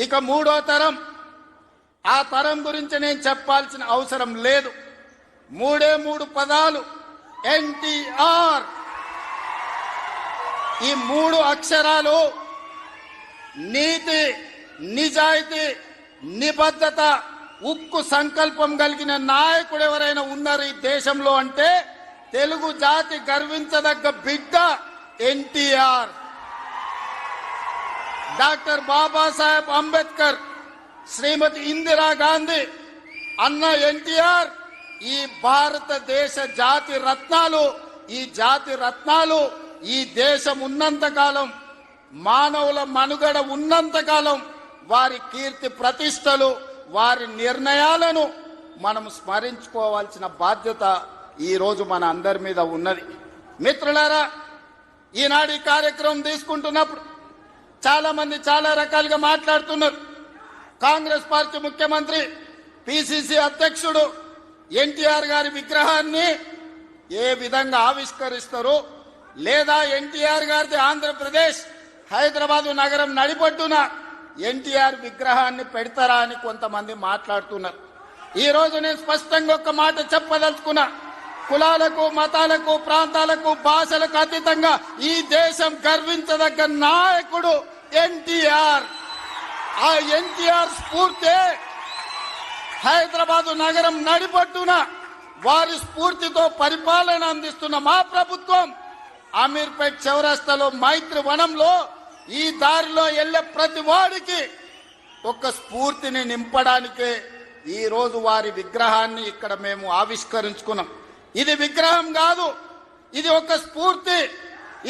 ఇక మూడో తరం, ఆ తరం గురించి నేను చెప్పాల్సిన అవసరం లేదు. మూడే మూడు పదాలు, ఎన్టీఆర్. ఈ మూడు అక్షరాలు నీతి, నిజాయితీ, నిబద్ధత, ఉక్కు సంకల్పం కలిగిన నాయకుడు ఎవరైనా ఉన్నారు ఈ దేశంలో అంటే తెలుగు జాతి గర్వించదగ్గ బిడ్డ ఎన్టీఆర్. డాక్టర్ బాబాసాహెబ్ అంబేద్కర్, శ్రీమతి ఇందిరా గాంధీ, అన్న ఎన్టీఆర్ ఈ భారతదేశ జాతి రత్నాలు. ఈ జాతి రత్నాలు ఈ దేశం ఉన్నంతకాలం, మానవుల మనుగడ ఉన్నంతకాలం వారి కీర్తి ప్రతిష్టలు, వారి నిర్ణయాలను మనం స్మరించుకోవాల్సిన బాధ్యత ఈరోజు మన అందరి మీద ఉన్నది. మిత్రులారా, ఈనాడు ఈ కార్యక్రమం తీసుకుంటున్నప్పుడు చాలా మంది చాలా రకాలుగా మాట్లాడుతున్నారు. కాంగ్రెస్ పార్టీ ముఖ్యమంత్రి, పిసిసి అధ్యక్షుడు ఎన్టీఆర్ గారి విగ్రహాన్ని ఏ విధంగా ఆవిష్కరిస్తారు, లేదా ఎన్టీఆర్ గారిది ఆంధ్రప్రదేశ్ హైదరాబాదు నగరం నడిపొడ్డున ఎన్టీఆర్ విగ్రహాన్ని పెడతారా అని కొంతమంది మాట్లాడుతున్నారు. ఈ రోజు నేను స్పష్టంగా ఒక మాట చెప్పదలుచుకున్నా. కులాలకు, మతాలకు, ప్రాంతాలకు, భాషలకు అతీతంగా ఈ దేశం గర్వించదగ్గ నాయకుడు ఎన్టీఆర్. ఆ ఎన్టీఆర్ స్ఫూర్తి హైదరాబాదు నగరం నడిపొడ్డున వారి స్ఫూర్తితో పరిపాలన అందిస్తున్న మా ప్రభుత్వం అమీర్పేట్ చౌరస్తాలో మైత్రి వనంలో ఈ దారిలో వెళ్లే ప్రతి వాడికి ఒక స్ఫూర్తిని నింపడానికే ఈ రోజు వారి విగ్రహాన్ని ఇక్కడ మేము ఆవిష్కరించుకున్నాం. ఇది విగ్రహం కాదు, ఇది ఒక స్ఫూర్తి,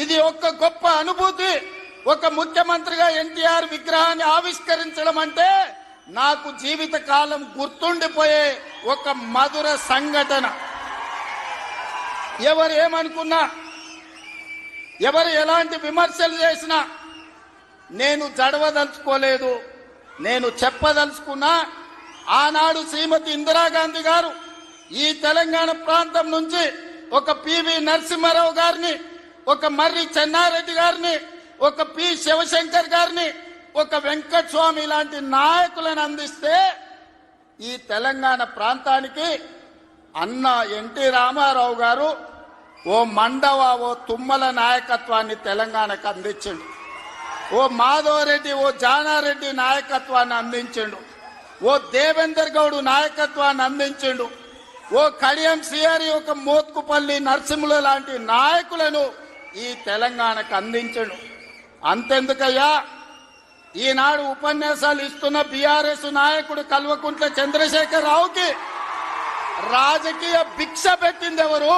ఇది ఒక గొప్ప అనుభూతి. ఒక ముఖ్యమంత్రిగా ఎన్టీఆర్ విగ్రహాన్ని ఆవిష్కరించడం అంటే నాకు జీవిత కాలం గుర్తుండిపోయే ఒక మధుర సంఘటన. ఎవరు ఏమనుకున్నా, ఎవరు ఎలాంటి విమర్శలు చేసినా నేను జడవదలుచుకోలేదు. నేను చెప్పదలుచుకున్నా, ఆనాడు శ్రీమతి ఇందిరాగాంధీ గారు ఈ తెలంగాణ ప్రాంతం నుంచి ఒక పివి నరసింహారావు గారిని, ఒక మర్రి చెన్నారెడ్డి గారిని, ఒక పి శివశంకర్ గారిని, ఒక వెంకటస్వామి లాంటి నాయకులను అందిస్తే ఈ తెలంగాణ ప్రాంతానికి అన్న ఎన్టీ రామారావు గారు ఓ మండవ, ఓ తుమ్మల నాయకత్వాన్ని తెలంగాణకు అందించిండు. ఓ మాధవరెడ్డి, ఓ జానారెడ్డి నాయకత్వాన్ని అందించిండు. ఓ దేవేందర్ గౌడ్ నాయకత్వాన్ని అందించిండు. ఓ కడియం సిఆరి, ఒక మోత్కుపల్లి నరసింహుల లాంటి నాయకులను ఈ తెలంగాణకు అందించిండు. అంతెందుకయ్యా, ఈనాడు ఉపన్యాసాలు ఇస్తున్న బీఆర్ఎస్ నాయకుడు కల్వకుంట్ల చంద్రశేఖర్ రావుకి రాజకీయ భిక్ష పెట్టింది ఎవరు?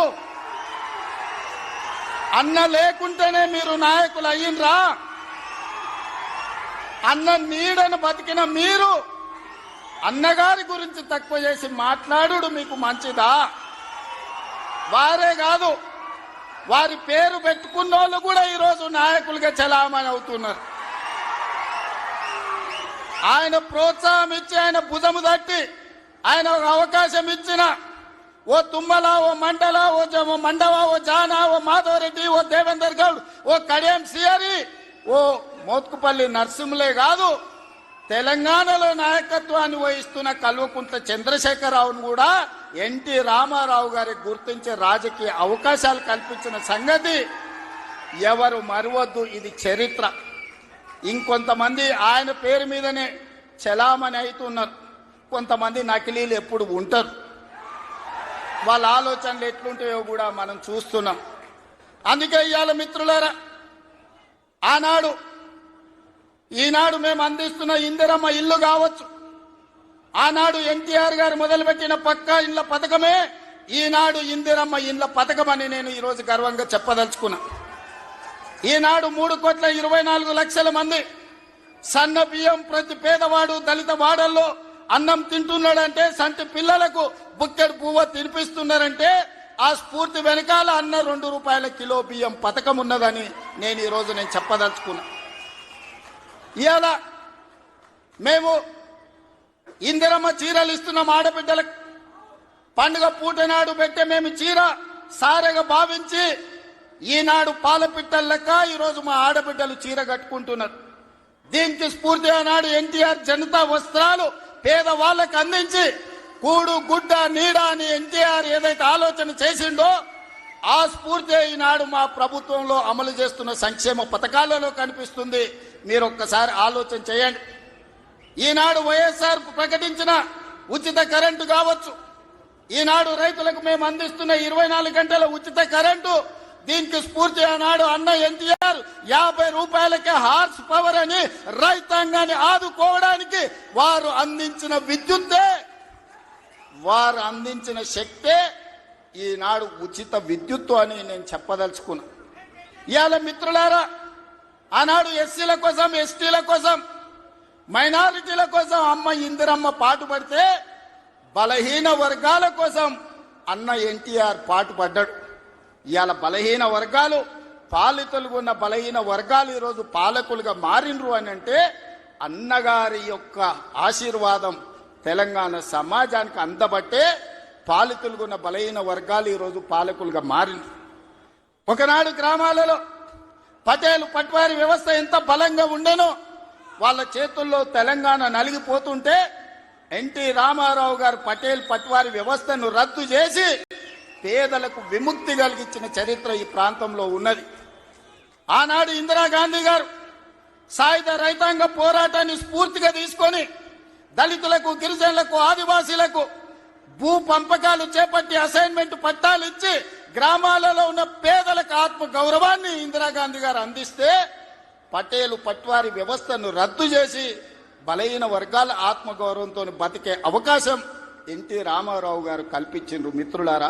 అన్న లేకుంటేనే మీరు నాయకులు అయ్యిండ్రా? అన్న నీడను బతికిన మీరు అన్నగారి గురించి తక్కువ చేసి మాట్లాడు మీకు మంచిదా? వారే కాదు, వారి పేరు పెట్టుకున్న వాళ్ళు కూడా ఈరోజు నాయకులుగా చలామణి అవుతున్నారు. ఆయన ప్రోత్సాహం ఇచ్చి, ఆయన భుజము తట్టి, ఆయన అవకాశం ఇచ్చిన ఓ తుమ్మల, ఓ మండల, ఓ మండవ, ఓ జానా, ఓ మాధవరెడ్డి, ఓ దేవేందర్ గౌడ్, ఓ కడియం సిఆరి, ఓ మోత్కుపల్లి నరసింహులే కాదు, తెలంగాణలో నాయకత్వాన్ని వహిస్తున్న కల్వకుంట్ల చంద్రశేఖరరావును కూడా ఎన్టీ రామారావు గారికి గుర్తించే రాజకీయ అవకాశాలు కల్పించిన సంగతి ఎవరు మరవద్దు. ఇది చరిత్ర. ఇంకొంతమంది ఆయన పేరు మీదనే చలామణి అవుతున్నారు. కొంతమంది నకిలీలు ఎప్పుడు ఉంటారు. వాళ్ళ ఆలోచనలు ఎట్లుంటాయో కూడా మనం చూస్తున్నాం. అందుకే ఇవాళ మిత్రులారా, ఆనాడు ఈనాడు మేము అందిస్తున్న ఇందిరమ్మ ఇల్లు కావచ్చు, ఆనాడు ఎన్టీఆర్ గారు మొదలుపెట్టిన పక్కా ఇళ్ల పథకమే ఈనాడు ఇందిరమ్మ ఇళ్ల పథకమని నేను ఈరోజు గర్వంగా చెప్పదలుచుకున్నా. ఈనాడు 3,24,00,000 మంది సన్న బియ్యం ప్రతి పేదవాడు దళిత వాడల్లో అన్నం తింటున్నాడంటే, సంటి పిల్లలకు బుక్కెడు పువ్వ తినిపిస్తున్నారంటే ఆ స్ఫూర్తి వెనకాల అన్న 2 రూపాయల కిలో బియ్యం పథకం ఉన్నదని నేను ఈరోజు చెప్పదలుచుకున్నా. ఇవాళ మేము ఇందిరమ్మ చీరలు ఇస్తున్నాం ఆడబిడ్డలకు. పండుగ పూట నాడు పెట్టే మేము చీర సారెగా భావించి ఈనాడు పాలపిట్టల లెక్క ఈరోజు మా ఆడబిడ్డలు చీర కట్టుకుంటున్నారు. దీనికి స్ఫూర్తి ఆనాడు ఎన్టీఆర్ జనతా వస్త్రాలు పేదవాళ్ళకు అందించి కూడు గుడ్డ నీడ అని ఎన్టీఆర్ ఏదైతే ఆలోచన చేసిండో ఆ స్ఫూర్తి ఈనాడు మా ప్రభుత్వంలో అమలు చేస్తున్న సంక్షేమ పథకాలలో కనిపిస్తుంది. మీరు ఒక్కసారి ఆలోచన చేయండి. ఈనాడు వైఎస్ఆర్ ప్రకటించిన ఉచిత కరెంటు కావచ్చు, ఈనాడు రైతులకు మేము అందిస్తున్న 24 గంటల ఉచిత కరెంటు, దీనికి స్ఫూర్తి ఆనాడు అన్న ఎన్టీఆర్ 50 రూపాయలకే హార్స్ పవర్ అని రైతాంగాన్ని ఆదుకోవడానికి వారు అందించిన విద్యుత్తే, వారు అందించిన శక్తే ఈనాడు ఉచిత విద్యుత్తు అని నేను చెప్పదలుచుకున్నా. ఇవాళ మిత్రులారా, ఆనాడు ఎస్సీల కోసం, ఎస్టీల కోసం, మైనారిటీల కోసం అమ్మ ఇందిరమ్మ పాటుపడితే బలహీన వర్గాల కోసం అన్న ఎన్టీఆర్ పాటుపడ్డాడు. ఇవాళ బలహీన వర్గాలు, పాలితులుగా ఉన్న బలహీన వర్గాలు ఈరోజు పాలకులుగా మారినరు అని అంటే అన్నగారి యొక్క ఆశీర్వాదం తెలంగాణ సమాజానికి అందబట్టే పాలితులుగా ఉన్న బలహీన వర్గాలు ఈరోజు పాలకులుగా మారింది. ఒకనాడు గ్రామాలలో పటేల్ పట్వారీ వ్యవస్థ ఎంత బలంగా ఉండేనో వాళ్ళ చేతుల్లో తెలంగాణ నలిగిపోతుంటే ఎన్టీ రామారావు గారు పటేల్ పట్వారీ వ్యవస్థను రద్దు చేసి పేదలకు విముక్తి కలిగించిన చరిత్ర ఈ ప్రాంతంలో ఉన్నది. ఆనాడు ఇందిరాగాంధీ గారు సాయుధ రైతాంగ పోరాటాన్ని స్ఫూర్తిగా తీసుకొని దళితులకు, గిరిజనులకు, ఆదివాసీలకు భూ పంపకాలు చేపట్టి అసైన్మెంట్ పట్టాలు ఇచ్చి గ్రామాలలో ఉన్న పేదలకు ఆత్మ గౌరవాన్ని ఇందిరాగాంధీ గారు అందిస్తే పటేలు పట్వారీ వ్యవస్థను రద్దు చేసి బలహీన వర్గాల ఆత్మగౌరవంతో బతికే అవకాశం ఎన్టీ రామారావు గారు కల్పించిండ్రు. మిత్రులారా,